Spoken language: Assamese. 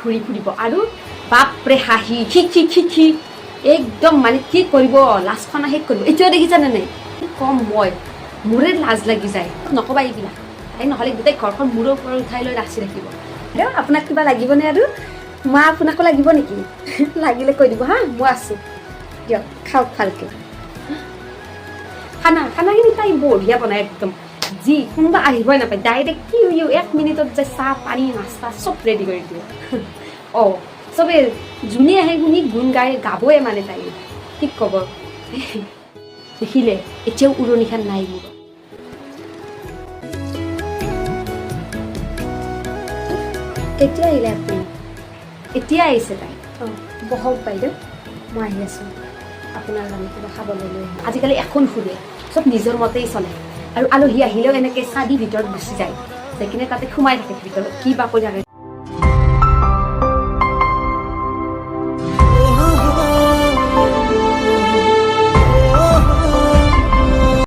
ঘূৰি ফুৰিব আৰু বাপৰে হাঁহি খি একদম মানে কি কৰিব লাজখন শেষ কৰিব এতিয়াও দেখিছানে নাই কম মই মোৰে লাজ লাগি যায় নকবা এইবিলাক এই নহ'লে গোটেই ঘৰখন মূৰৰ ওপৰত উঠাই লৈ নাচি ৰাখিব আপোনাক কিবা লাগিবনে আৰু মা আপোনাকো লাগিব নেকি লাগিলে কৈ দিব হা মই আছোঁ দিয়ক খাওক ভালকৈ খানাখিনি তাই বঢ়িয়া বনাই একদম যি কোনোবা আহিবই নাপায় ডাইৰেক্ট কি এক মিনিটত যে চাহ পানী নাস্তা চব ৰেডি কৰি দিয়ে অঁ চবে যোনে আহে শুনি গুণ গাবই মানে তাই কি ক'ব দেখিলে এতিয়াও উৰণিখান নাই মোৰ কেতিয়া আহিলে আপুনি এতিয়া আহিছে তাই অঁ বহক বাইদেউ মই আহি আছোঁ আপোনাৰ কাৰণে কিবা খাবলৈ লৈ আহিম আজিকালি এখন ফুৰে চব নিজৰ মতেই চলে আৰু আলহী আহিলেও এনেকৈ চাহ দি ভিতৰত গুচি যায় যাই কিনে তাতে সোমাই থাকে ভিতৰত কি বা কৈ থাকে